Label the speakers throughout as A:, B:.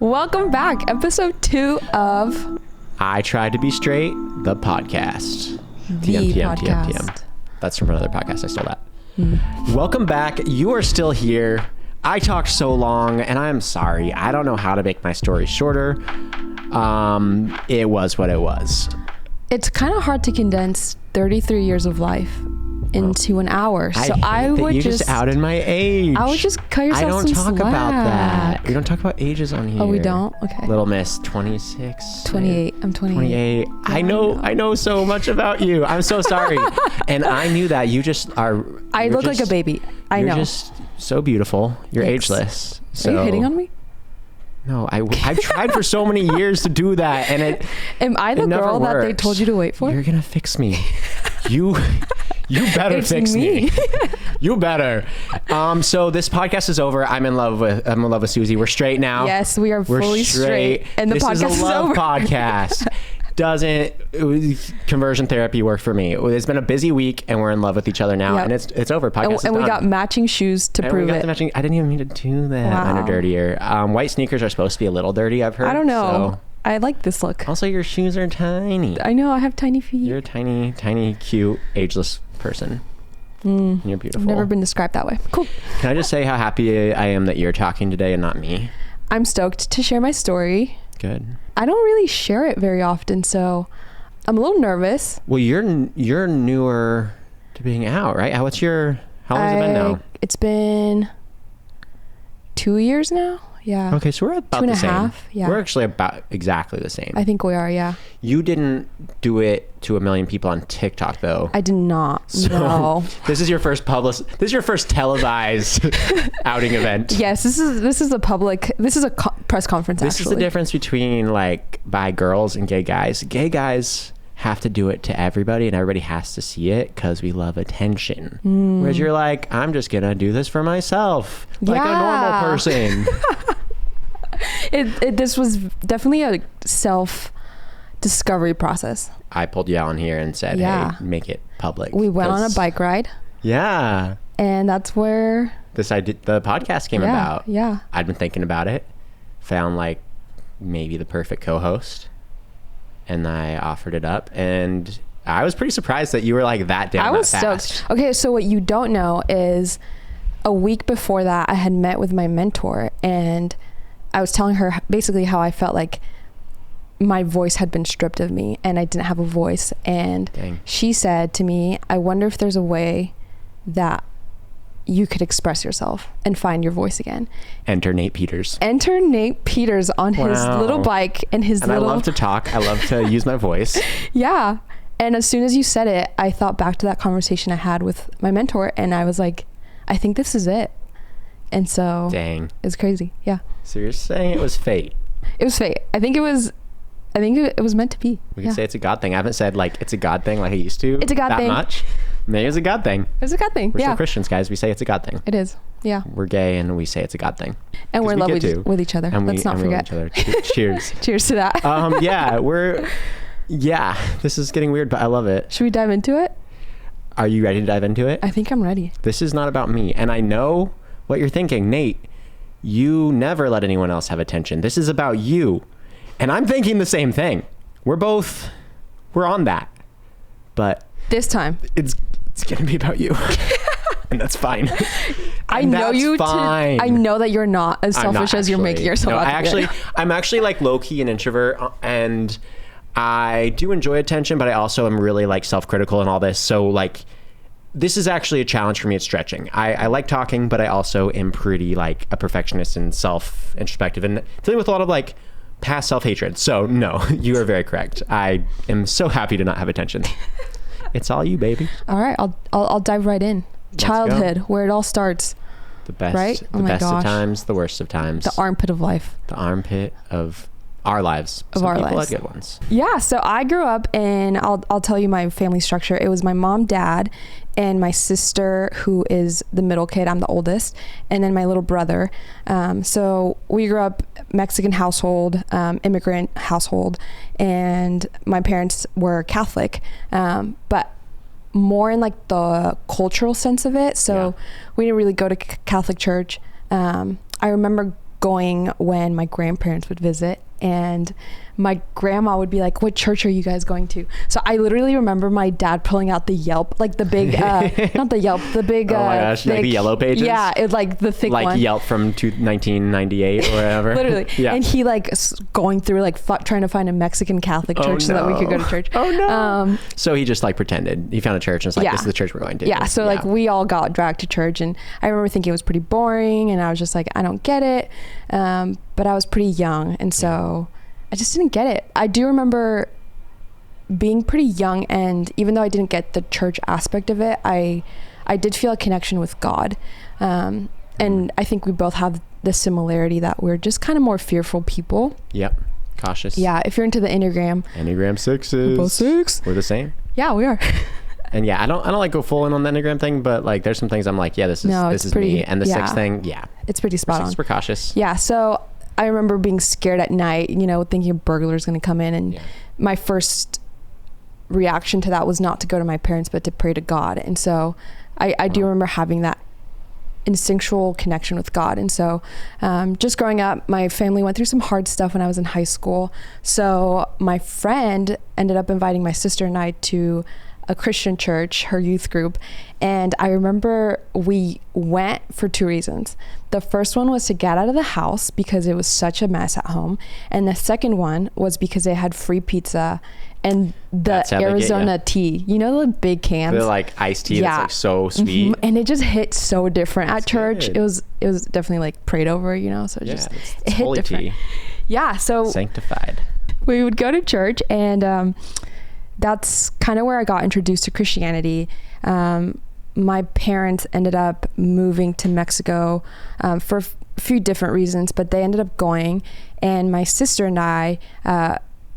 A: Welcome back. Episode 2 of
B: I Tried to Be Straight, the podcast.
A: the podcast.
B: That's from another podcast. I stole that. Welcome back. You are still here. I talked so long, and I'm sorry. I don't know how to make my story shorter. It was what it was.
A: It's kind of hard to condense 33 years of life into an hour. So I would
B: you just outed my age.
A: I would just cut yourself
B: I don't
A: some
B: talk
A: slack.
B: about that. We don't talk about ages on here.
A: Oh, we don't? Okay.
B: Little Miss, 26.
A: 28. I'm 28.
B: 28. I know so much about you. I'm so sorry. And I knew that you just are.
A: I look like a baby. I know.
B: You're just so beautiful. You're
A: Thanks.
B: ageless.
A: Are you hitting on me?
B: No, I've tried for so many years to do that, and it.
A: Am I the girl that they told you to wait for?
B: You're gonna fix me. You better fix me. You better. So this podcast is over. I'm in love with Susie. We're straight now.
A: Yes, we're fully straight. And the podcast
B: is a love
A: over.
B: podcast. Conversion therapy work for me? It's been a busy week, and we're in love with each other now, and it's over. Podcast is
A: and we
B: done.
A: got matching shoes to prove
B: we got
A: it.
B: The matching, I didn't even mean to do that.
A: Wow.
B: Mine are dirtier. White sneakers are supposed to be a little dirty, I've heard.
A: I don't know.
B: So.
A: I like this look.
B: Also, your shoes are tiny.
A: I know. I have tiny feet.
B: You're a tiny, tiny, cute, ageless person. And you're beautiful.
A: I've never been described that way. Cool.
B: Can I just say how happy I am that you're talking today and not me?
A: I'm stoked to share my story.
B: Good.
A: I don't really share it very often, so I'm a little nervous.
B: Well, you're newer to being out, right? How long has it been now?
A: It's been 2 years now. Yeah.
B: Okay, so we're about
A: 2.5.
B: the same.
A: Yeah.
B: We're actually about exactly the same.
A: I think we are. Yeah.
B: You didn't do it to 1 million people on TikTok, though.
A: I did not.
B: So
A: No.
B: This is your first televised outing event.
A: Yes, this is a public. This is a press conference.
B: This is the difference between like bi girls and gay guys. Gay guys have to do it to everybody, and everybody has to see it because we love attention. Whereas you're like, I'm just gonna do this for myself, like a normal person.
A: This was definitely a self-discovery process.
B: I pulled you out on here and said,
A: Yeah.
B: hey, make it public.
A: We went on a bike ride.
B: Yeah.
A: And that's where
B: the podcast came about.
A: Yeah.
B: I'd been thinking about it, found like maybe the perfect co-host, and I offered it up, and I was pretty surprised that you were like that down. I was stoked.
A: Okay, so what you don't know is a week before that, I had met with my mentor, and I was telling her basically how I felt like my voice had been stripped of me and I didn't have a voice. And she said to me, I wonder if there's a way that you could express yourself and find your voice again.
B: Enter Nate Peters
A: on his little bike and his little...
B: I love to talk. I love to use my voice.
A: Yeah. And as soon as you said it, I thought back to that conversation I had with my mentor, and I was like, I think this is it. And so it's crazy. Yeah.
B: So you're saying it was fate?
A: It was fate. I think it was meant to be.
B: We can say it's a God thing. I haven't said like it's a God thing like I used to.
A: It's a God thing.
B: Much. Maybe it's a God thing.
A: It's a God thing.
B: We're still Christians, guys. We say it's a God thing.
A: It is. Yeah.
B: We're gay and we say it's a God thing.
A: And we're in love with each other.
B: And
A: let's not forget.
B: Cheers.
A: Cheers to that.
B: This is getting weird, but I love it.
A: Should we dive into it?
B: Are you ready to dive into it?
A: I think I'm ready.
B: This is not about me. And I know what you're thinking. Nate, you never let anyone else have attention. This is about you. And I'm thinking the same thing. We're on that. But
A: this time
B: it's going to be about you. And that's fine.
A: I know that you're not as selfish as you're making yourself out to be.
B: I'm actually like low-key an introvert, and I do enjoy attention, but I also am really like self-critical and all this. So like, this is actually a challenge for me. It's stretching. I like talking, but I also am pretty like a perfectionist and self-introspective and dealing with a lot of like past self-hatred. So no, you are very correct. I am so happy to not have attention. It's all you, baby.
A: All right. I'll dive right in. Childhood, where it all starts.
B: The best,
A: right?
B: The best of times, the worst of times.
A: The armpit of life.
B: The armpit of our lives.
A: Some people
B: had good ones.
A: Yeah. So I grew up in, I'll tell you my family structure. It was my mom, dad, and my sister, who is the middle kid. I'm the oldest. And then my little brother. So we grew up Mexican household, immigrant household, and my parents were Catholic. But more in like the cultural sense of it. So we didn't really go to Catholic church. I remember going when my grandparents would visit, and my grandma would be like, what church are you guys going to? So I literally remember my dad pulling out the Yelp, like the big, not the Yelp, the big,
B: oh my gosh,
A: thick,
B: like the yellow pages?
A: Yeah, it like the thick
B: like
A: one.
B: Yelp from 1998 or whatever.
A: Literally.
B: Yeah.
A: And he like going through like trying to find a Mexican Catholic church so that we could go to church.
B: Oh no. So he just like pretended. He found a church and was like, this is the church we're going to.
A: Yeah. So like we all got dragged to church, and I remember thinking it was pretty boring, and I was just like, I don't get it. But I was pretty young, and so I just didn't get it. I do remember being pretty young, and even though I didn't get the church aspect of it, I did feel a connection with God. And I think we both have the similarity that we're just kind of more fearful people.
B: Yep. Cautious.
A: Yeah. If you're into the Enneagram.
B: Enneagram 6s.
A: Both 6.
B: We're the same.
A: Yeah, we are.
B: And yeah, I don't like go full in on the Enneagram thing, but like there's some things I'm like, yeah, this is
A: pretty,
B: me. And the 6 thing, yeah.
A: It's pretty spot on.
B: We're cautious.
A: Yeah. So I remember being scared at night, thinking a burglar's going to come in, and my first reaction to that was not to go to my parents, but to pray to God. And so I do remember having that instinctual connection with God. And so just growing up, my family went through some hard stuff when I was in high school. So my friend ended up inviting my sister and I to a Christian church, her youth group. And I remember we went for 2 reasons. The first one was to get out of the house because it was such a mess at home. And the second one was because they had free pizza and the Arizona tea, the big cans.
B: The like iced tea that's like so sweet.
A: And it just hit so different at church.
B: Good.
A: It was definitely like prayed over, so it it hit
B: holy
A: different.
B: Tea.
A: Yeah. So
B: sanctified.
A: We would go to church, and that's kind of where I got introduced to Christianity. My parents ended up moving to Mexico for a few different reasons, but they ended up going, and my sister and I,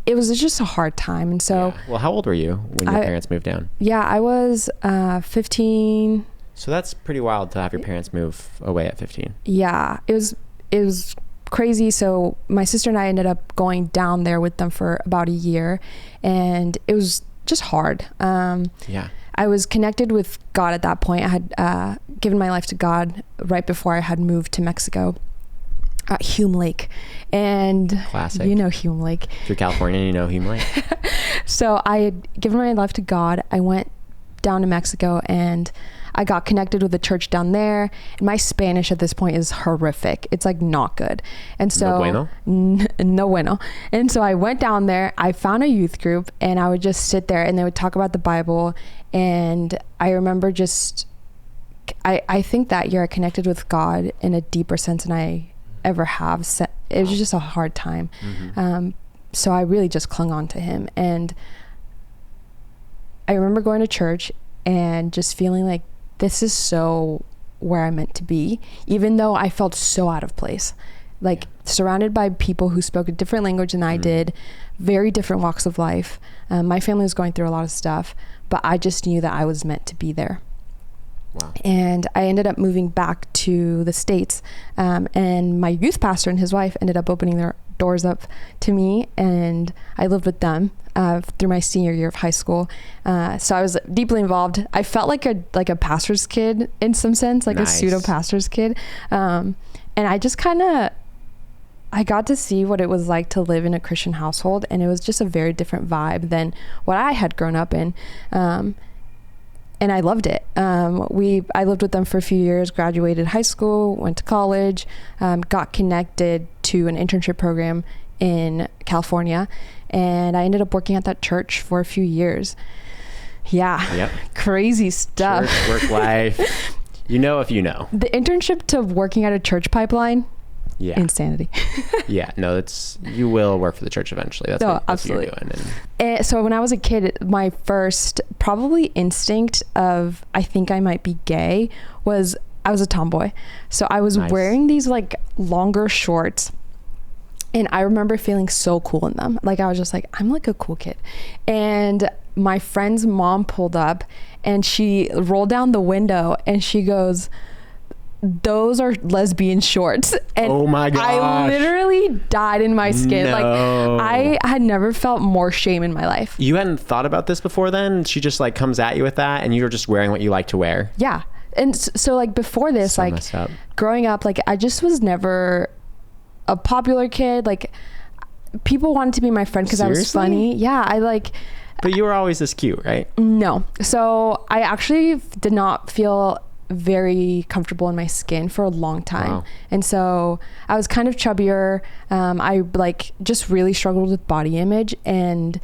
A: it was just a hard time. And so,
B: yeah. Well, how old were you when your parents moved down?
A: Yeah, I was 15.
B: So that's pretty wild to have your parents move away at 15.
A: Yeah, it was crazy. So my sister and I ended up going down there with them for about a year, and it was just hard. I was connected with God at that point. I had given my life to God right before I had moved to Mexico at Hume Lake. And
B: classic.
A: Hume Lake.
B: If you're Californian, you know Hume Lake.
A: So I had given my life to God. I went down to Mexico, and I got connected with a church down there. And my Spanish at this point is horrific. It's like not good. And so
B: no bueno.
A: No bueno. And so I went down there, I found a youth group, and I would just sit there and they would talk about the Bible. And I remember I think that year I connected with God in a deeper sense than I ever have. It was just a hard time. Mm-hmm. So I really just clung on to him. And I remember going to church and just feeling like this is so where I'm meant to be, even though I felt so out of place, like surrounded by people who spoke a different language than I did, very different walks of life. My family was going through a lot of stuff, but I just knew that I was meant to be there. Wow. And I ended up moving back to the States, and my youth pastor and his wife ended up opening their doors up to me, and I lived with them through my senior year of high school. So I was deeply involved. I felt like a pastor's kid in some sense, like nice. A pseudo pastor's kid. And I just I got to see what it was like to live in a Christian household, and it was just a very different vibe than what I had grown up in. And I loved it. I lived with them for a few years, graduated high school, went to college, got connected to an internship program in California, and I ended up working at that church for a few years. Yeah. Yep. Crazy stuff.
B: Church, work life. If you know.
A: The internship to working at a church pipeline.
B: Yeah.
A: Insanity.
B: Yeah. No, you will work for the church eventually. That's what you're doing.
A: And so when I was a kid, my first probably instinct of I think I might be gay was I was a tomboy. So I was wearing these like longer shorts, and I remember feeling so cool in them. Like I was just like, I'm like a cool kid. And my friend's mom pulled up, and she rolled down the window, and she goes, "Those are lesbian shorts." And
B: oh my gosh.
A: I literally died in my skin.
B: No.
A: Like I had never felt more shame in my life.
B: You hadn't thought about this before then? She just like comes at you with that, and you're just wearing what you like to wear.
A: Yeah. And so like before this, so like growing up, like I just was never a popular kid. Like, people wanted to be my friend because I was funny. Yeah,
B: But you were always this cute, right?
A: No. So I actually did not feel very comfortable in my skin for a long time.
B: Wow.
A: And so I was kind of chubbier. I like just really struggled with body image. And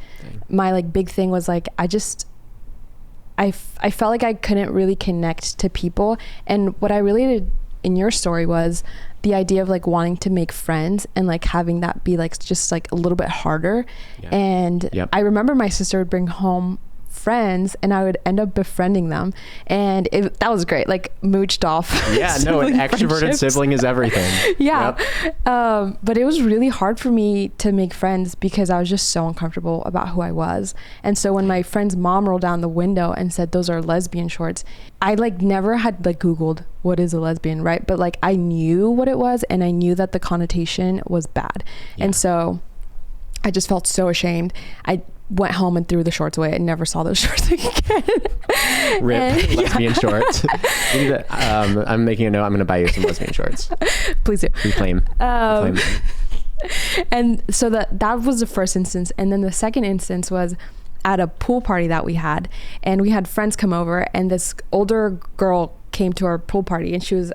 A: my like big thing was like, I felt like I couldn't really connect to people. And what I related in your story was the idea of like wanting to make friends and like having that be like just like a little bit harder. Yeah. And I remember my sister would bring home friends and I would end up befriending them, and that was great, like mooched off.
B: Yeah, no, an extroverted sibling is everything.
A: Yeah. Yep. But it was really hard for me to make friends because I was just so uncomfortable about who I was. And so when my friend's mom rolled down the window and said those are lesbian shorts, I like never had like Googled what is a lesbian, right? But like I knew what it was, and I knew that the connotation was bad. Yeah. And so I just felt so ashamed. I went home and threw the shorts away. I never saw those shorts again.
B: Rip lesbian shorts. I'm making a note. I'm going to buy you some lesbian shorts.
A: Please do.
B: Reclaim.
A: And so that was the first instance. And then the second instance was at a pool party that we had, and we had friends come over, and this older girl came to our pool party, and she was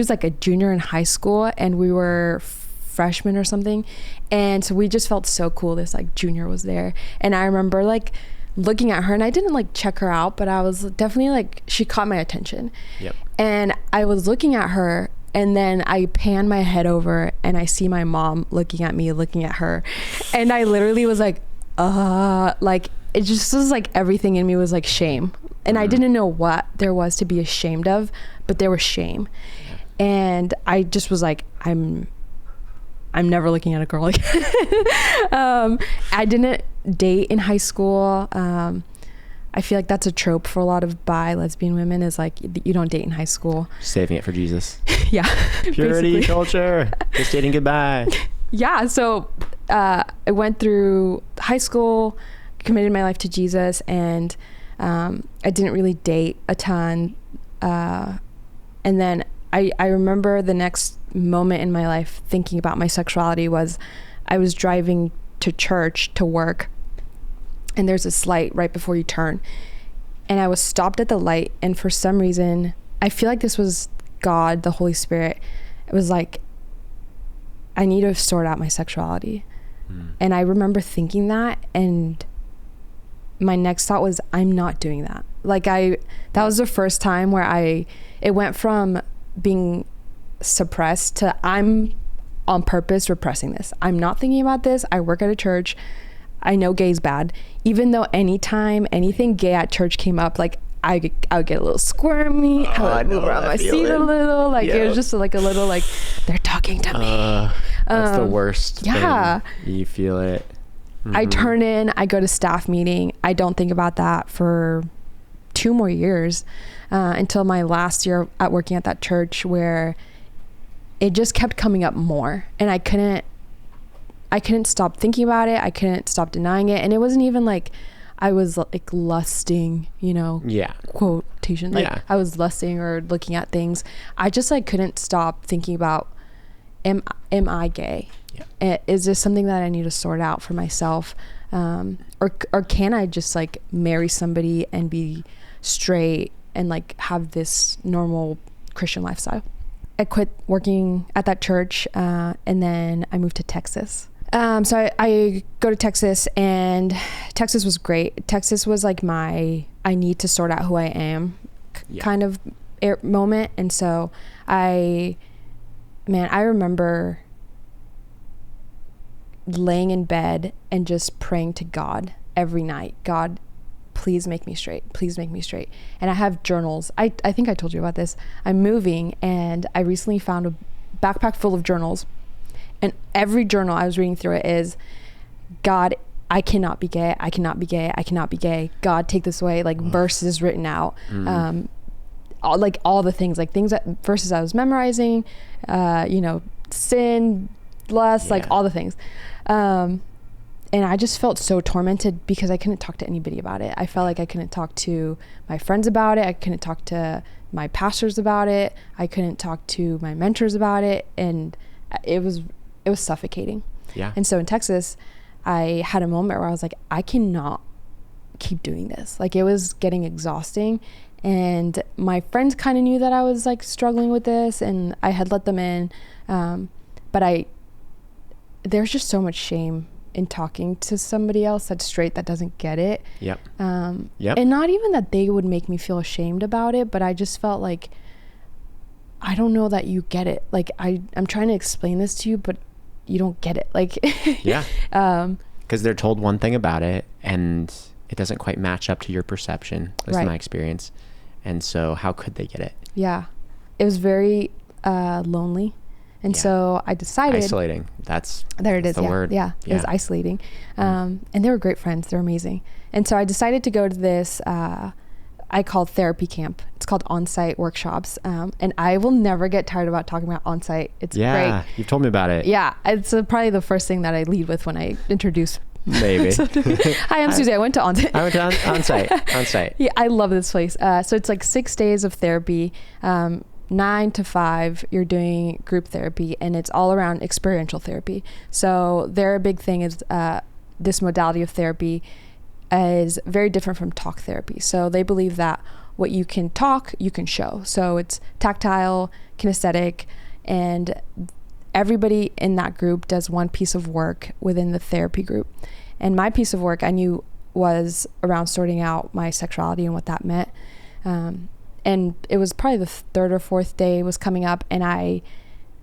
A: like a junior in high school, and we were freshman or something. And so we just felt so cool. This like junior was there, and I remember like looking at her, and I didn't like check her out, but I was definitely like, she caught my attention. Yep. And I was looking at her, and then I pan my head over and I see my mom looking at me, looking at her, and I literally was like it just was like everything in me was like shame, and I didn't know what there was to be ashamed of, but there was shame. Yeah. And I just was like, I'm never looking at a girl again. I didn't date in high school. I feel like that's a trope for a lot of bi lesbian women, is like you don't date in high school.
B: Saving it for Jesus.
A: Yeah.
B: Purity basically. Culture. Just dating goodbye. Yeah.
A: So I went through high school, committed my life to Jesus, and I didn't really date a ton. And then I remember the next moment in my life thinking about my sexuality was I was driving to church to work, and there's this light right before you turn, and I was stopped at the light, and for some reason I feel like this was God, the Holy Spirit. It was like, I need to sort out my sexuality. And I remember thinking that, and my next thought was, I'm not doing that. Like that was the first time where it went from being suppressed to I'm on purpose repressing this. I'm not thinking about this. I work at a church. I know gay's bad. Even though anytime anything gay at church came up, like I would get a little squirmy. I would move around my seat a little. Like it was just like a little like, they're talking to me.
B: That's the worst.
A: Yeah.
B: Thing. You feel it. Mm-hmm.
A: I turn in, I go to staff meeting. I don't think about that for 2 more years until my last year at working at that church, where it just kept coming up more, and I couldn't stop thinking about it. I couldn't stop denying it. And it wasn't even like I was like lusting, quotation. Like I was lusting or looking at things. I just like couldn't stop thinking about, am I gay? Yeah. Is this something that I need to sort out for myself? Or can I just like marry somebody and be straight and like have this normal Christian lifestyle? I quit working at that church, and then I moved to Texas. So I go to Texas, and Texas was great. Texas was like I need to sort out who I am kind of moment. And so I remember laying in bed and just praying to God every night. God, please make me straight. Please make me straight. And I have journals. I think I told you about this. I'm moving, and I recently found a backpack full of journals. And every journal I was reading through it is, God, I cannot be gay. I cannot be gay. I cannot be gay. God, take this away. Like verses written out. All the things, like verses I was memorizing, sin, lust, like all the things. And I just felt so tormented because I couldn't talk to anybody about it. I felt like I couldn't talk to my friends about it. I couldn't talk to my pastors about it. I couldn't talk to my mentors about it. And it was suffocating.
B: Yeah.
A: And so in Texas, I had a moment where I was like, I cannot keep doing this. Like, it was getting exhausting, and my friends kind of knew that I was like struggling with this, and I had let them in. But there's just so much shame in talking to somebody else that's straight that doesn't get it.
B: Yep.
A: And not even that they would make me feel ashamed about it, but I just felt like, I don't know that you get it. Like, I'm trying to explain this to you, but you don't get it. Like,
B: yeah. Because they're told one thing about it, and it doesn't quite match up to your perception. That's my experience. And so how could they get it? Yeah.
A: It was very lonely. And so I decided...
B: Isolating. That's
A: the
B: word.
A: Yeah. It was isolating. And they were great friends. They're amazing. And so I decided to go to this, I call therapy camp. It's called on-site workshops. And I will never get tired about talking about on-site. It's great.
B: Yeah. You've told me about it.
A: Yeah. It's probably the first thing that I lead with when I introduce
B: maybe.
A: Hi, I'm Susie. I went to on-site.
B: I went to on-site.
A: Yeah, I love this place. So it's like 6 days of therapy, 9 to 5. You're doing group therapy, and it's all around experiential therapy. So their big thing is this modality of therapy is very different from talk therapy. So they believe that what you can talk, you can show. So it's tactile, kinesthetic, and everybody in that group does one piece of work within the therapy group. And my piece of work I knew was around sorting out my sexuality and what that meant. And it was probably the 3rd or 4th day was coming up, and I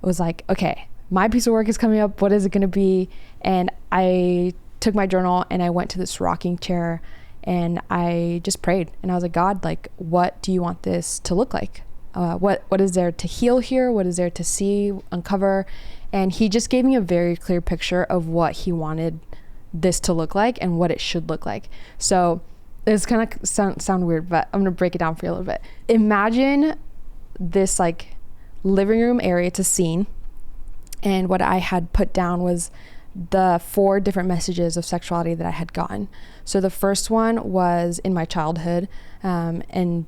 A: was like, okay, my piece of work is coming up. What is it going to be? And I took my journal and I went to this rocking chair and I just prayed. And I was like, God, like, what do you want this to look like? What is there to heal here? What is there to see, uncover? And he just gave me a very clear picture of what he wanted this to look like and what it should look like. So it's kind of sound weird, but I'm going to break it down for you a little bit. Imagine this like living room area. It's a scene. And what I had put down was the 4 different messages of sexuality that I had gotten. So the first one was in my childhood, and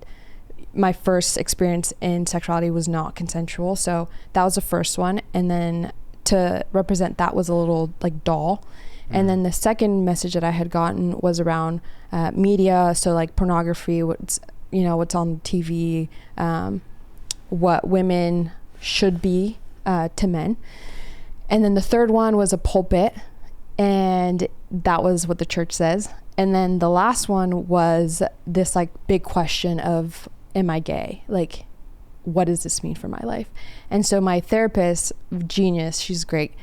A: my first experience in sexuality was not consensual. So that was the first one. And then to represent that was a little like doll. And then the second message that I had gotten was around media. So like pornography, what's on TV, what women should be to men. And then the third one was a pulpit, and that was what the church says. And then the last one was this like big question of, am I gay? Like, what does this mean for my life? And so my therapist, genius, she's great.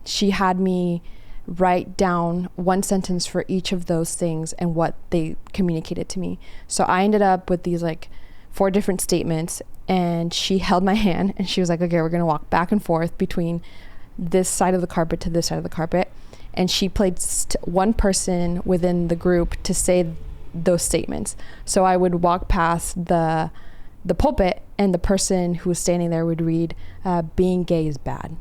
A: She had me write down one sentence for each of those things and what they communicated to me. So I ended up with these like 4 different statements, and she held my hand and she was like, okay, we're going to walk back and forth between this side of the carpet to this side of the carpet. And she placed one person within the group to say those statements. So I would walk past the pulpit, and the person who was standing there would read, being gay is bad,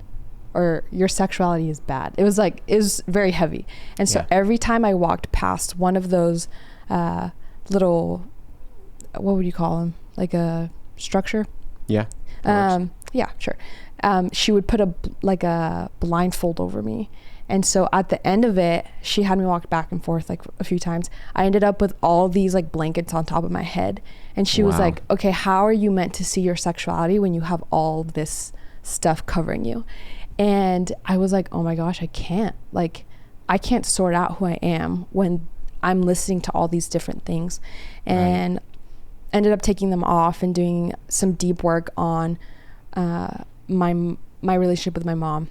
A: or your sexuality is bad. It was very heavy. And so every time I walked past one of those little, what would you call them? Like a structure?
B: Yeah.
A: Yeah, sure. She would put a blindfold over me. And so at the end of it, she had me walk back and forth like a few times. I ended up with all these like blankets on top of my head. And she was like, okay, how are you meant to see your sexuality when you have all this stuff covering you? And I was like, oh my gosh, I can't sort out who I am when I'm listening to all these different things. And ended up taking them off and doing some deep work on my relationship with my mom.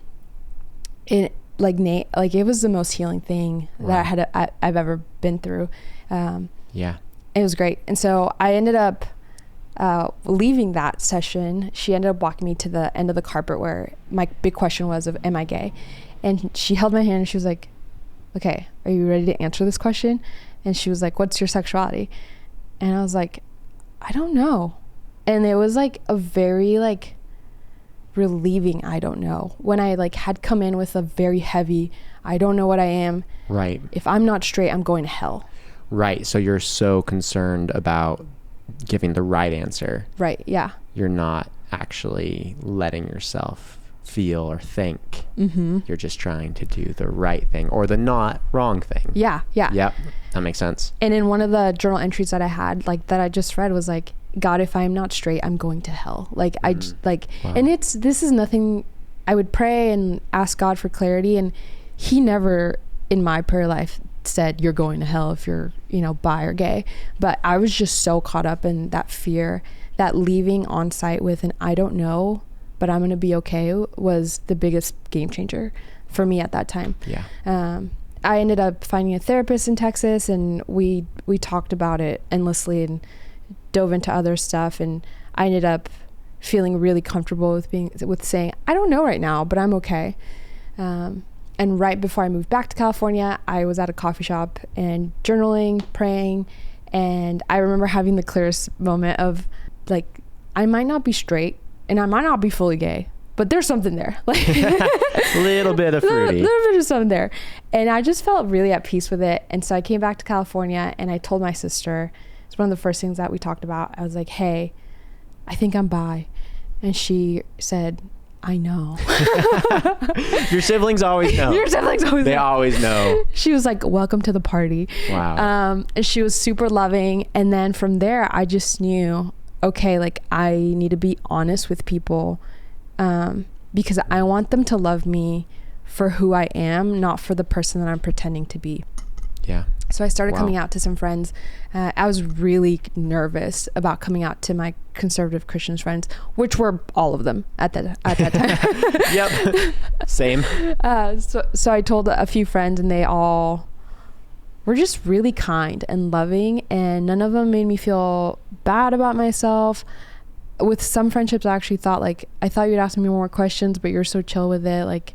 A: It was the most healing thing that I've ever been through. It was great. And so I ended up leaving that session. She ended up walking me to the end of the carpet where my big question was of, am I gay? And she held my hand and she was like, okay, are you ready to answer this question? And she was like, what's your sexuality? And I was like, I don't know. And it was like a very like relieving I don't know, when I like had come in with a very heavy I don't know what I am. Right. If I'm not straight, I'm going to hell.
B: Right. So you're so concerned about giving the right answer.
A: Right. Yeah.
B: You're not actually letting yourself feel or think. You're just trying to do the right thing or the not wrong thing.
A: Yeah.
B: Yep, that makes sense.
A: And in one of the journal entries that I had, like that I just read, was like, God, if I am not straight, I'm going to hell. Like I just like, wow. And this is nothing. I would pray and ask God for clarity, and he never in my prayer life said you're going to hell if you're, bi or gay. But I was just so caught up in that fear that leaving on site with an I don't know, but I'm going to be okay was the biggest game changer for me at that time.
B: Yeah.
A: I ended up finding a therapist in Texas, and we talked about it endlessly and dove into other stuff. And I ended up feeling really comfortable with saying, I don't know right now, but I'm okay. And right before I moved back to California, I was at a coffee shop and journaling, praying. And I remember having the clearest moment of like, I might not be straight and I might not be fully gay, but there's something there. Like
B: a little bit of fruity.
A: little bit of something there. And I just felt really at peace with it. And so I came back to California and I told my sister, it's one of the first things that we talked about. I was like, hey, I think I'm bi. And she said, I know.
B: Your siblings always know. They always know.
A: She was like, welcome to the party.
B: Wow.
A: And she was super loving. And then from there, I just knew, okay, like I need to be honest with people because I want them to love me for who I am, not for the person that I'm pretending to be.
B: Yeah.
A: So I started coming out to some friends. I was really nervous about coming out to my conservative Christian friends, which were all of them at that time.
B: Yep. Same.
A: So I told a few friends, and they all were just really kind and loving, and none of them made me feel bad about myself. With some friendships, I actually thought I thought you'd ask me more questions, but you're so chill with it. Like,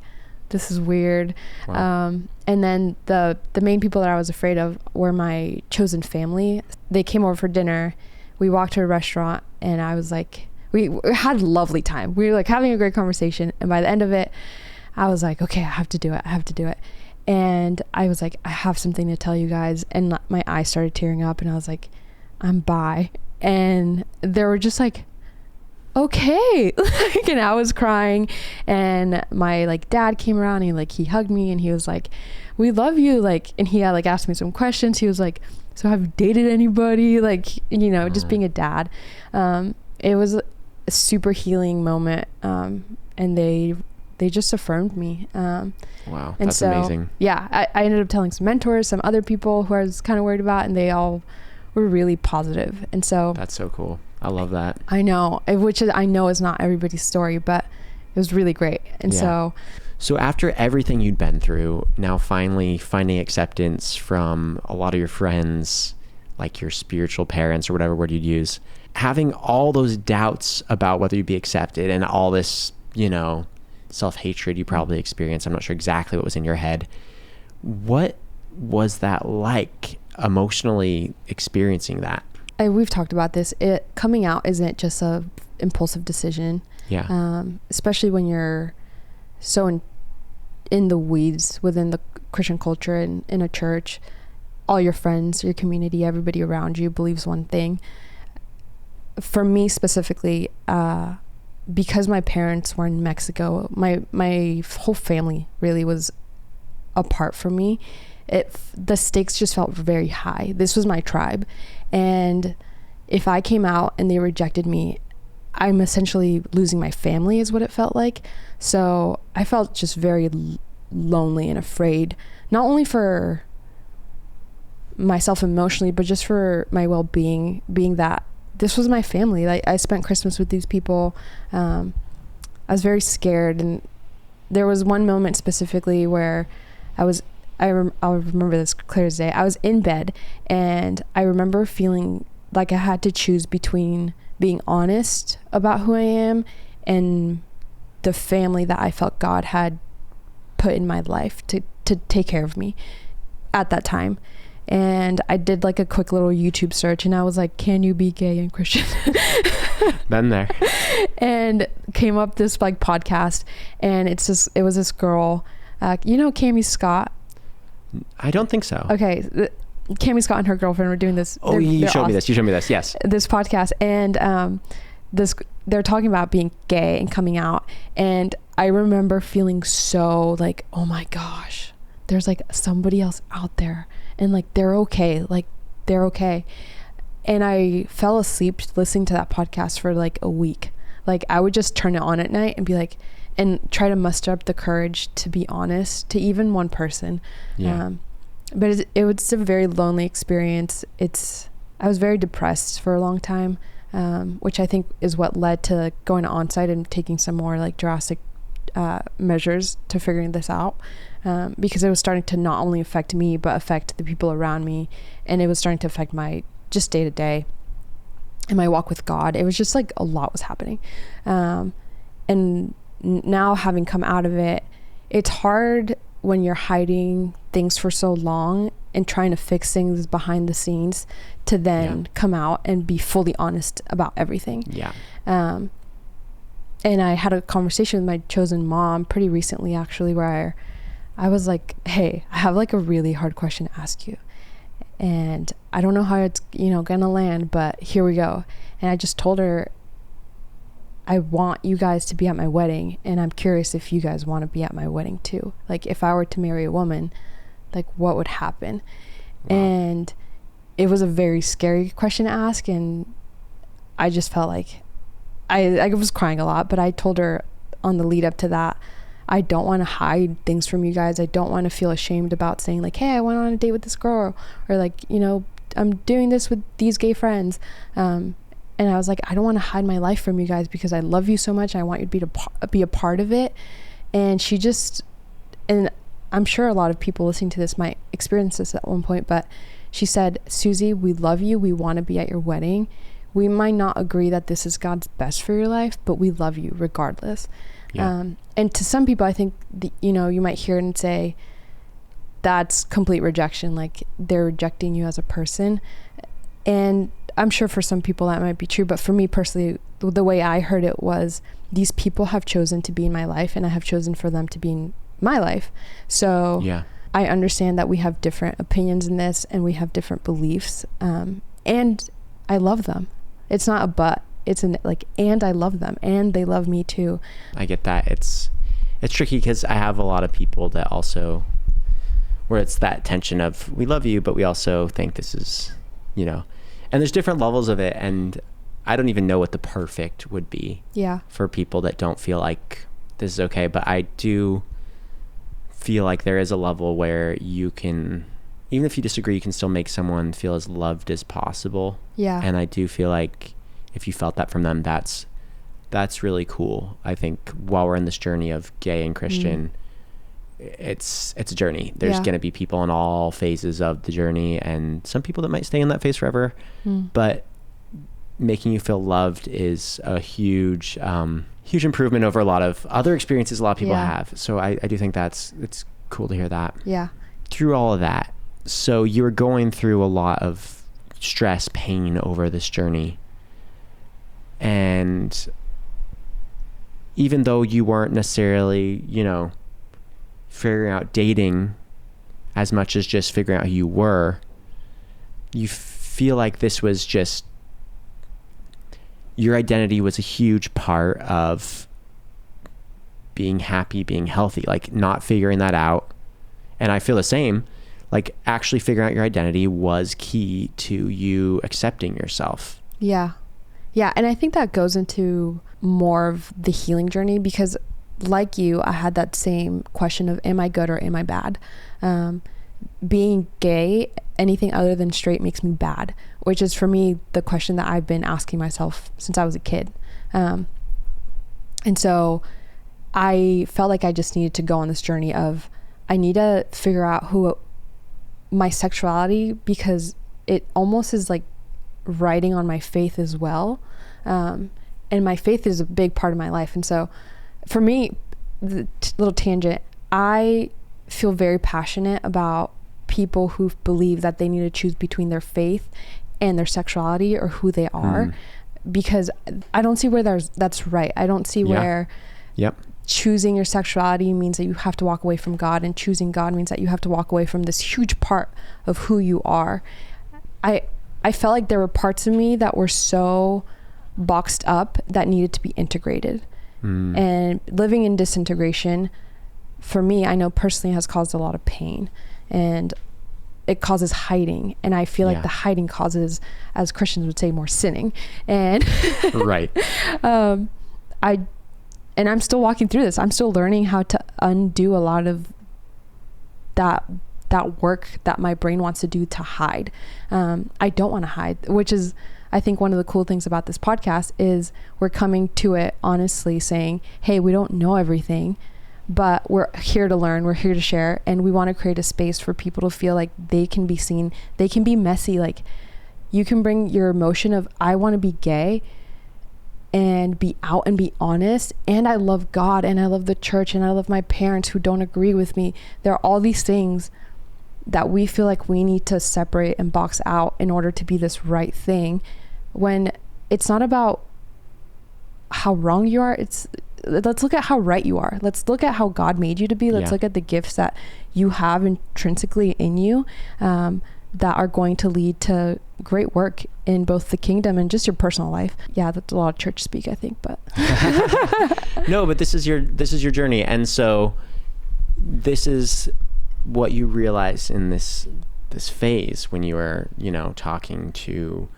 A: this is weird. Wow. And then the main people that I was afraid of were my chosen family. They came over for dinner. We walked to a restaurant, and I was like, we had a lovely time. We were like having a great conversation. And by the end of it, I was like, okay, I have to do it. And I was like, I have something to tell you guys. And my eyes started tearing up, and I was like, I'm bi. And they were just like, okay. And I was crying, and my dad came around, and he hugged me, and he was like, we love you. And he had asked me some questions. He was like, so have you dated anybody? Just being a dad. It was a super healing moment. And they just affirmed me.
B: Wow. That's amazing.
A: Yeah. I ended up telling some mentors, some other people who I was kind of worried about, and they all were really positive. And so
B: that's so cool. I love that.
A: I know, which I know is not everybody's story, but it was really great. And
B: so after everything you'd been through, now finally finding acceptance from a lot of your friends, like your spiritual parents or whatever word you'd use, having all those doubts about whether you'd be accepted and all this, self-hatred you probably experienced. I'm not sure exactly what was in your head. What was that like emotionally experiencing that?
A: We've talked about this. Coming out isn't just a impulsive decision.
B: Yeah.
A: Especially when you're so in the weeds within the Christian culture and in a church. All your friends, your community, everybody around you believes one thing. For me specifically, because my parents were in Mexico, my whole family really was apart from me. The stakes just felt very high. This was my tribe. And if I came out and they rejected me, I'm essentially losing my family is what it felt like. So I felt just very lonely and afraid, not only for myself emotionally, but just for my well-being, being that this was my family. I spent Christmas with these people. I was very scared. And there was one moment specifically where I'll remember this clear as day. I was in bed, and I remember feeling like I had to choose between being honest about who I am and the family that I felt God had put in my life to take care of me at that time. And I did a quick little YouTube search, and I was like, can you be gay and Christian?
B: Been there.
A: And came up this podcast, and it was this girl, Cammie Scott.
B: I don't think so.
A: Okay. Cammie Scott and her girlfriend were doing this.
B: Oh, you showed me this. You showed me this. Yes.
A: This podcast. And they're talking about being gay and coming out. And I remember feeling so like, oh my gosh, there's like somebody else out there, and like they're okay, and I fell asleep listening to that podcast for like a week. Like I would just turn it on at night and be like, and try to muster up the courage to be honest to even one person. But it was a very lonely experience. I was very depressed for a long time, which I think is what led to going on-site and taking some more like drastic measures to figuring this out, because it was starting to not only affect me but affect the people around me, and it was starting to affect my just day-to-day and my walk with God. It was just like a lot was happening, and now having come out of it, it's hard when you're hiding things for so long and trying to fix things behind the scenes to then come out and be fully honest about everything. And I had a conversation with my chosen mom pretty recently, actually, where I was like, hey, I have like a really hard question to ask you, and I don't know how it's gonna land, but here we go. And I just told her, I want you guys to be at my wedding, and I'm curious if you guys want to be at my wedding too. Like if I were to marry a woman, like what would happen? Wow. And it was a very scary question to ask, and I just felt like I was crying a lot, but I told her on the lead up to that, I don't want to hide things from you guys. I don't want to feel ashamed about saying like, hey, I went on a date with this girl, or like, I'm doing this with these gay friends. And I was like, I don't want to hide my life from you guys because I love you so much. And I want you to be a part of it. And she just, and I'm sure a lot of people listening to this might experience this at one point, but she said, Susie, we love you. We want to be at your wedding. We might not agree that this is God's best for your life, but we love you regardless. And to some people, I think, you might hear it and say, that's complete rejection. Like they're rejecting you as a person. And I'm sure for some people that might be true, but for me personally, the way I heard it was, these people have chosen to be in my life, and I have chosen for them to be in my life. So I understand that we have different opinions in this, and we have different beliefs, and I love them. It's not a but, it's and I love them, and they love me too.
B: I get that. It's tricky because I have a lot of people that also, where it's that tension of, we love you, but we also think this is, and there's different levels of it, and I don't even know what the perfect would be for people that don't feel like this is okay. But I do feel like there is a level where you can, even if you disagree, you can still make someone feel as loved as possible. And I do feel like if you felt that from them, that's really cool. I think while we're in this journey of gay and Christian, it's a journey. There's going to be people in all phases of the journey, and some people that might stay in that phase forever, but making you feel loved is a huge improvement over a lot of other experiences a lot of people have. So I do think it's cool to hear that. Through all of that, so you were going through a lot of stress, pain over this journey, and even though you weren't necessarily, figuring out dating as much as just figuring out who you were, you feel like this was just, your identity was a huge part of being happy, being healthy, like not figuring that out. And I feel the same, like actually figuring out your identity was key to you accepting yourself.
A: And I think that goes into more of the healing journey, because like you, I had that same question of, am I good or am I bad? Being gay, anything other than straight makes me bad, which is for me the question that I've been asking myself since I was a kid. And so I felt like I just needed to go on this journey of, I need to figure out my sexuality, because it almost is like writing on my faith as well. And my faith is a big part of my life. And so for me, the little tangent, I feel very passionate about people who believe that they need to choose between their faith and their sexuality or who they are, because I don't see where that's right. I don't see where choosing your sexuality means that you have to walk away from God, and choosing God means that you have to walk away from this huge part of who you are. I felt like there were parts of me that were so boxed up that needed to be integrated. And living in disintegration, for me, I know personally has caused a lot of pain, and it causes hiding. And I feel like the hiding causes, as Christians would say, more sinning. And
B: right.
A: I'm still walking through this. I'm still learning how to undo a lot of that work that my brain wants to do to hide. I don't want to hide, which is, I think, one of the cool things about this podcast is we're coming to it honestly saying, hey, we don't know everything, but we're here to learn, we're here to share, and we want to create a space for people to feel like they can be seen, they can be messy. Like, you can bring your emotion of, I want to be gay and be out and be honest, and I love God and I love the church and I love my parents who don't agree with me. There are all these things that we feel like we need to separate and box out in order to be this right thing, when it's not about how wrong you are. Let's look at how right you are. Let's look at how God made you to be. Let's look at the gifts that you have intrinsically in you, that are going to lead to great work in both the kingdom and just your personal life. Yeah, that's a lot of church speak, I think, but
B: no, but this is your journey. And so this is what you realize in this phase when you are, talking to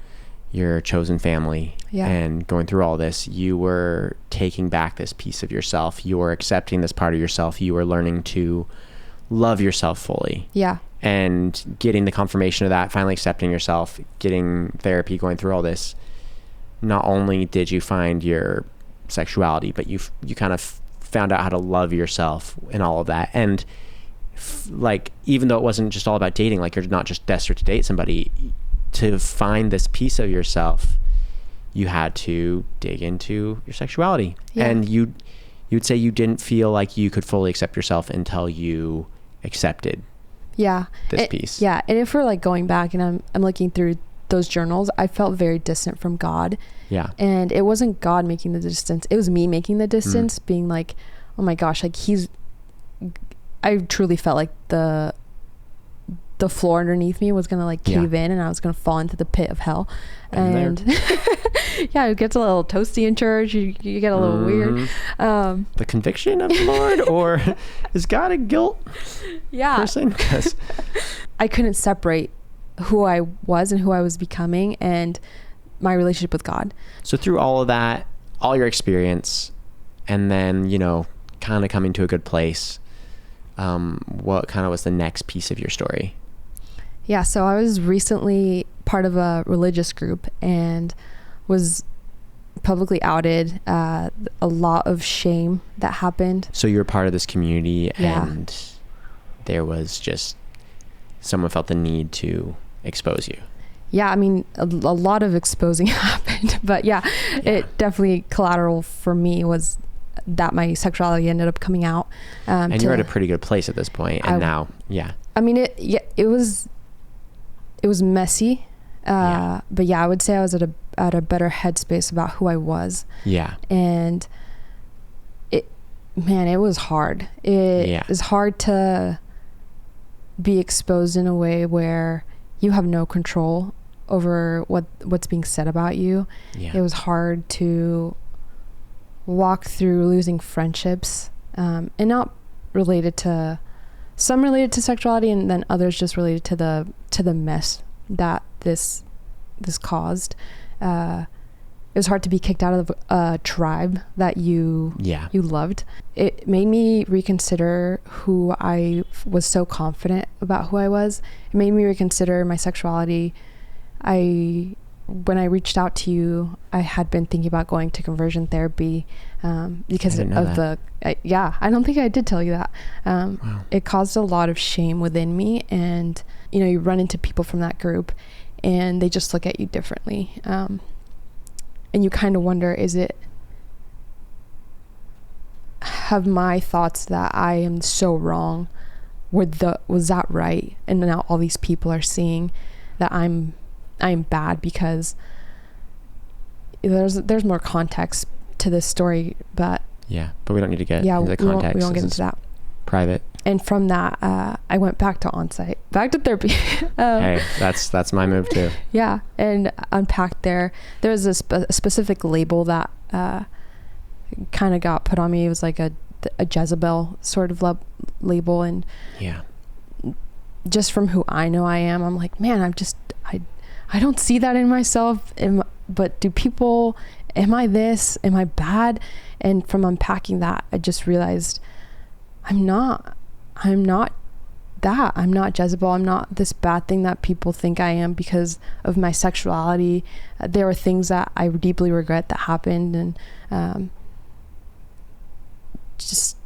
B: your chosen family and going through all this. You were taking back this piece of yourself. You were accepting this part of yourself. You were learning to love yourself fully.
A: Yeah.
B: And getting the confirmation of that, finally accepting yourself, getting therapy, going through all this. Not only did you find your sexuality, but you kind of found out how to love yourself and all of that. And like, even though it wasn't just all about dating, like, you're not just desperate to date somebody, to find this piece of yourself, you had to dig into your sexuality. And you'd say you didn't feel like you could fully accept yourself until you accepted this piece. Yeah. And
A: if we're like going back and I'm looking through those journals, I felt very distant from God.
B: Yeah.
A: And it wasn't God making the distance. It was me making the distance, being like, oh my gosh, like I truly felt like the floor underneath me was going to like cave in, and I was going to fall into the pit of hell. And it gets a little toasty in church. You get a little weird.
B: The conviction of the Lord, or is God a guilt person? Because
A: I couldn't separate who I was and who I was becoming and my relationship with God.
B: So through all of that, all your experience, and then, kind of coming to a good place, what kind of was the next piece of your story?
A: Yeah, so I was recently part of a religious group and was publicly outed. A lot of shame that happened.
B: So you were part of this community, and there was just, someone felt the need to expose you.
A: Yeah, I mean, a lot of exposing happened, but it definitely, collateral for me was that my sexuality ended up coming out.
B: And you're at a pretty good place at this point, and now.
A: I mean, it was messy, but I would say I was at a better headspace about who I was.
B: Yeah.
A: And it was hard. It was hard to be exposed in a way where you have no control over what's being said about you. Yeah. It was hard to walk through losing friendships, and not some related to sexuality, and then others just related to the mess that this caused. It was hard to be kicked out of a tribe that you loved. It made me reconsider who I was so confident about who I was. It made me reconsider my sexuality. When I reached out to you, I had been thinking about going to conversion therapy, because of I don't think I did tell you that. Wow. It caused a lot of shame within me, and you run into people from that group and they just look at you differently. And you kind of wonder, have my thoughts that I am so wrong, was that right? And now all these people are seeing that I'm bad, because there's more context to this story, but
B: we don't need to get into the context.
A: We won't get into that.
B: Private.
A: And from that, I went back to therapy.
B: Hey, that's my move too.
A: Yeah, and unpacked there. There was a specific label that kind of got put on me. It was like a Jezebel sort of label. And
B: yeah,
A: just from who I know I am, I'm like, man, I don't see that in myself. But do people, am I this? Am I bad? And from unpacking that, I just realized I'm not that. I'm not Jezebel. I'm not this bad thing that people think I am because of my sexuality. There are things that I deeply regret that happened, and just,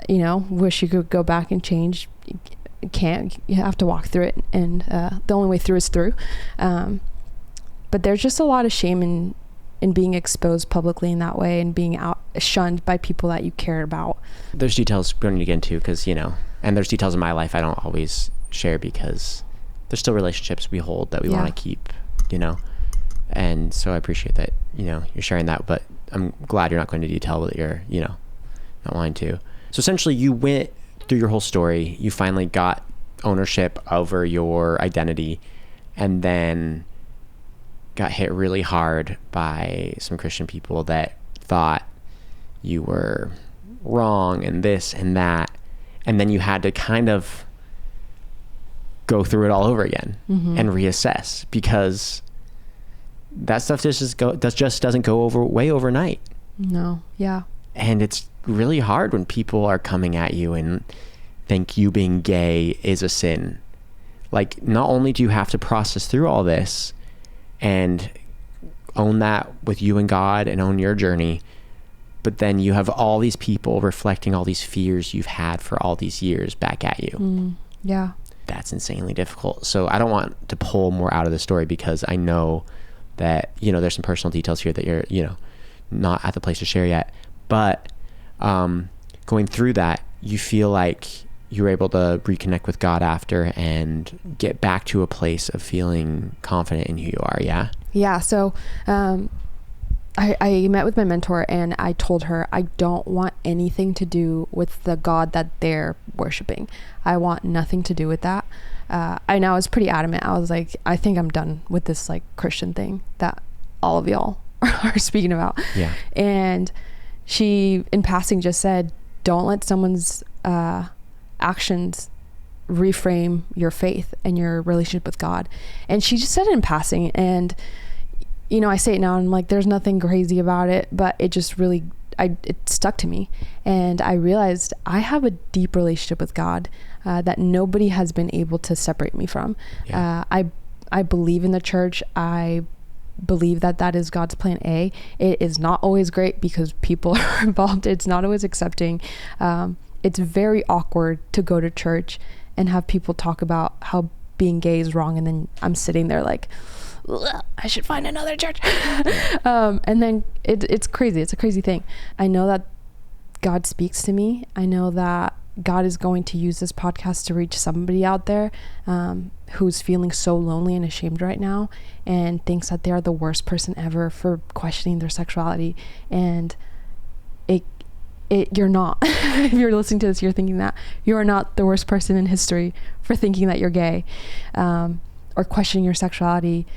A: wish you could go back and change. You can't. You have to walk through it, and the only way through is through. But there's just a lot of shame in being exposed publicly in that way, and being shunned by people that you care about.
B: There's details we don't need to get into because, and there's details in my life I don't always share because there's still relationships we hold that we want to keep, and so I appreciate that, you're sharing that, but I'm glad you're not going to detail that you're, not wanting to. So essentially you went through your whole story, you finally got ownership over your identity, and then got hit really hard by some Christian people that thought you were wrong and this and that, and then you had to kind of go through it all over again and reassess, because that stuff just doesn't go away overnight.
A: No. Yeah.
B: And it's really hard when people are coming at you and think you being gay is a sin. Like, not only do you have to process through all this and own that with you and God and own your journey, but then you have all these people reflecting all these fears you've had for all these years back at you.
A: Yeah.
B: That's insanely difficult. So I don't want to pull more out of the story, because I know that, there's some personal details here that you're, not at the place to share yet. But going through that, you feel like you were able to reconnect with God after and get back to a place of feeling confident in who you are. Yeah.
A: Yeah. So, I met with my mentor, and I told her I don't want anything to do with the God that they're worshiping. I want nothing to do with that. I know I was pretty adamant. I was like, I think I'm done with this like Christian thing that all of y'all are speaking about.
B: Yeah.
A: And she, in passing, just said, don't let someone's actions reframe your faith and your relationship with God. And she just said it in passing, and I say it now, and I'm like, there's nothing crazy about it, but it just really it stuck to me, and I realized I have a deep relationship with God that nobody has been able to separate me from. I believe in the church. I believe that is God's plan A. It is not always great because people are involved. It's not always accepting. It's very awkward to go to church and have people talk about how being gay is wrong, and then I'm sitting there like, I should find another church. And then it's crazy. It's a crazy thing. I know that God speaks to me. I know that God is going to use this podcast to reach somebody out there who's feeling so lonely and ashamed right now, and thinks that they are the worst person ever for questioning their sexuality. And you're not. If you're listening to this, you're thinking that you are not the worst person in history for thinking that you're gay or questioning your sexuality.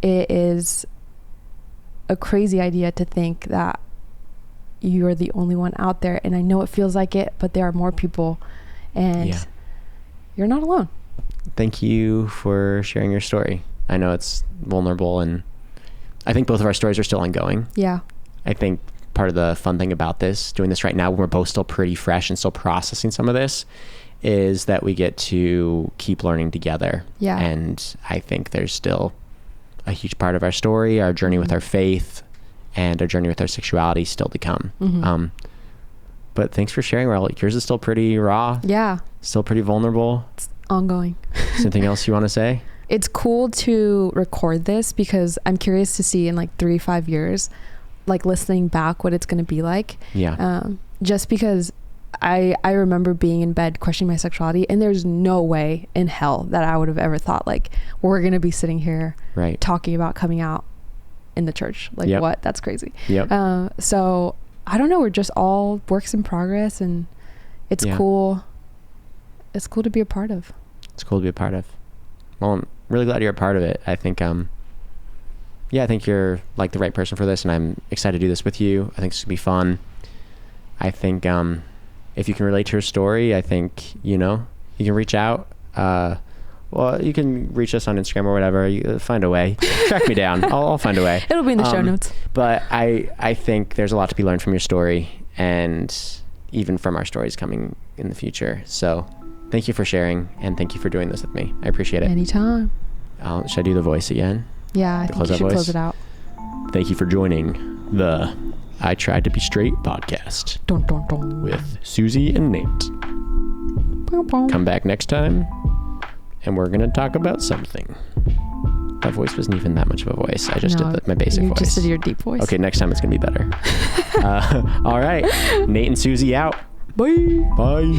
A: It is a crazy idea to think that you're the only one out there. And I know it feels like it, but there are more people, and you're not alone.
B: Thank you for sharing your story. I know it's vulnerable, and I think both of our stories are still ongoing.
A: Yeah.
B: I think part of the fun thing about doing this right now, when we're both still pretty fresh and still processing some of this, is that we get to keep learning together.
A: Yeah.
B: And I think there's still a huge part of our story, our journey with our faith, and our journey with our sexuality still to come. But thanks for sharing, Raul. Yours is still pretty raw.
A: Yeah.
B: Still pretty vulnerable.
A: It's ongoing.
B: Something else you want to say?
A: It's cool to record this because I'm curious to see in like 3-5 years, like listening back, what it's going to be like.
B: Yeah.
A: Just because I remember being in bed questioning my sexuality, and there's no way in hell that I would have ever thought like we're going to be sitting here talking about coming out in the church. Like what? That's crazy. So I don't know. We're just all works in progress, and it's cool. It's cool to be a part of. It's cool to be a part of.
B: Well, I'm really glad you're a part of it. I think yeah, I think you're like the right person for this, and I'm excited to do this with you. I think it's gonna be fun. I think if you can relate to her story, I think, you know, you can reach out. Well, you can reach us on Instagram or whatever. You find a way. Track me down. I'll find a way.
A: It'll be in the show notes.
B: But I think there's a lot to be learned from your story, and even from our stories coming in the future. So thank you for sharing, and thank you for doing this with me. I appreciate it.
A: Anytime.
B: Should I do the voice again?
A: Yeah, I think you should close it out.
B: Thank you for joining the I Tried to Be Straight podcast
A: Dun, dun, dun.
B: with Susie and Nate.
A: Boom, boom.
B: Come back next time, and we're going to talk about something. That voice wasn't even that much of a voice. I just did my basic voice.
A: You just did your deep voice.
B: Okay, next time it's going to be better. All right. Nate and Susie out.
A: Bye.
B: Bye.